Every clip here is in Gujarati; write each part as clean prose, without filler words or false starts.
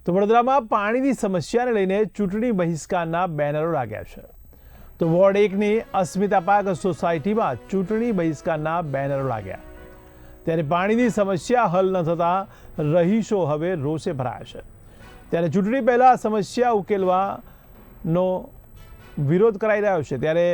તો વડોદરામાં પાણીની સમસ્યાને લઈને ચૂંટણી બહિષ્કારના બેનરો લાગ્યા છે. તો વોર્ડ 1ની અસ્મિતા પાર્ક સોસાયટીમાં ચૂંટણી બહિષ્કારના બેનરો લાગ્યા. ત્યારે પાણીની સમસ્યા હલ ન થતાં રહીશો હવે રોષે ભરાયા છે. ત્યારે ચૂંટણી પહેલા સમસ્યા ઉકેલવાનો વિરોધ કરાઈ રહ્યો છે. ત્યારે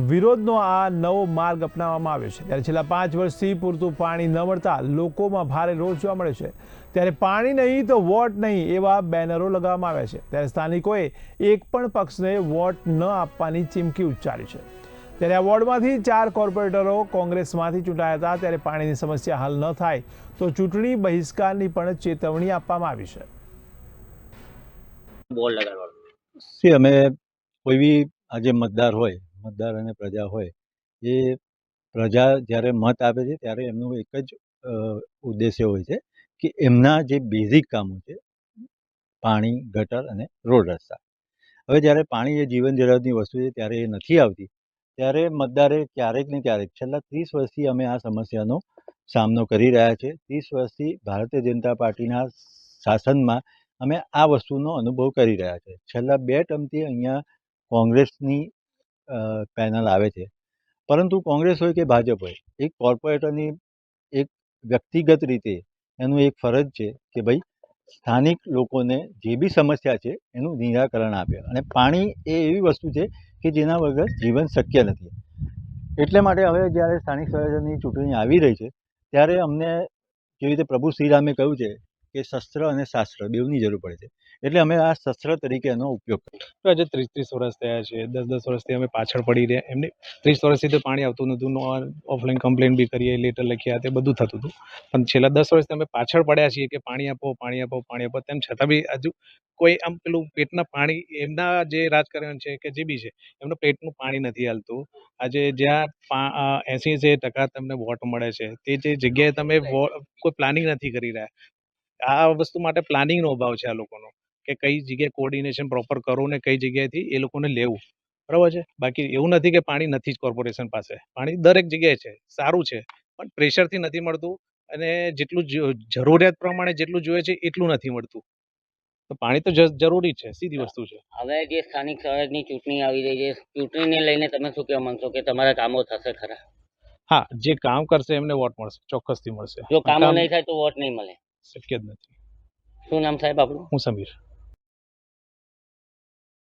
વિરોધનો આ નવો માર્ગ અપનાવવામાં આવ્યો છે. ત્યારે છેલ્લા 5 વર્ષથી પૂરતું પાણી ન મળતા લોકોમાં ભારે રોષ જોવા મળે છે. ત્યારે પાણી નહીં તો વોટ નહીં એવા બેનરો લગાવવામાં આવ્યા છે. ત્યારે સ્થાનિકોએ એક પણ પક્ષને વોટ ન આપવાની ચીમકી ઉચ્ચારી છે. ત્યારે આ વોર્ડમાંથી 4 કોર્પોરેટરો કોંગ્રેસમાંથી ચૂંટાયા હતા. ત્યારે પાણીની સમસ્યા હલ ન થાય તો ચૂંટણી બહિષ્કારની પણ ચેતવણી આપવામાં આવી છે. બોર્ડ લગાડવાનું અમે કોઈ બી આજે મતદાર અને પ્રજા હોય એ પ્રજા જ્યારે મત આપે છે ત્યારે એમનું એક જ ઉદ્દેશ્ય હોય છે કે એમના જે બેઝિક કામો છે પાણી, ગટર અને રોડ રસ્તા. હવે જ્યારે પાણી એ જીવન જરૂરિયાતની વસ્તુ છે ત્યારે એ નથી આવતી ત્યારે મતદારે ક્યારેક ને ક્યારેક છેલ્લા 30 વર્ષથી અમે આ સમસ્યાનો સામનો કરી રહ્યા છે. 30 વર્ષથી ભારતીય જનતા પાર્ટીના શાસનમાં અમે આ વસ્તુનો અનુભવ કરી રહ્યા છે. છેલ્લા 2 ટર્મથી અહીંયા કોંગ્રેસની પેનલ આવે છે, પરંતુ કોંગ્રેસ હોય કે ભાજપ હોય, એક કોર્પોરેટરની એક વ્યક્તિગત રીતે એનું એક ફરજ છે કે ભાઈ સ્થાનિક લોકોને જે બી સમસ્યા છે એનું નિરાકરણ આપે. અને પાણી એ એવી વસ્તુ છે કે જેના વગર જીવન શક્ય નથી. એટલે માટે હવે જ્યારે સ્થાનિક સ્વરાજ્યની ચૂંટણી આવી રહી છે ત્યારે અમને જેવી રીતે પ્રભુ શ્રીરામે કહ્યું છે કે શસ્ત્ર અને શાસ્ત્ર બેઉની જરૂર પડે છે. એટલે અમે આ શસ્ત્ર તરીકે એનો ઉપયોગ કરીએ. તો આજે 30 વર્ષ થયા છે, 10 વર્ષથી અમે પાછળ પડી રહ્યા. એમને 30 વર્ષથી તો પાણી આવતું નહોતું. ઓફલાઈન કમ્પ્લેન બી કરીએ, લેટર લખ્યા, તે બધું થતું હતું. પણ છેલ્લા 10 વર્ષથી અમે પાછળ પડ્યા છીએ કે પાણી આપો, પાણી આપો, પાણી આપો. તેમ છતાં બી હજુ કોઈ આમ પેલું પેટના પાણી, એમના જે રાજકારણ છે કે જે બી છે એમનું પેટનું પાણી નથી હાલતું. આજે જ્યાં 80% તમને વોટ મળે છે તે જે જગ્યાએ તમે કોઈ પ્લાનિંગ નથી કરી રહ્યા. આ વસ્તુ માટે પ્લાનિંગનો અભાવ છે આ લોકોનો, કે કઈ જગ્યાએ કોર્ડિનેશન પ્રોપર કરવું ને કઈ જગ્યાએથી એ લોકોને લેવું. બરાબર છે. બાકી એવું નથી કે પાણી નથી જ કોર્પોરેશન પાસે. પાણી દરેક જગ્યાએ છે, સારું છે, પણ પ્રેશરથી નથી મળતું અને જેટલું જરૂરિયાત પ્રમાણે જેટલું જોઈએ છે એટલું નથી મળતું. તો પાણી તો જરૂરી છે, સીધી વસ્તુ છે. હવે જે સ્થાનિક સ્વરાજની ચૂંટણી આવી રહી છે, ચૂંટણીને લઈને તમે શું કહેવા માંગશો કે તમારા કામો થશે ખરા? હા, જે કામ કરશે એમને વોટ મળશે, ચોક્કસથી મળશે. જો કામો નહીં થાય તો વોટ નહીં મળે? શક્ય જ નથી. શું નામ સાહેબ આપણું? હું સમીર.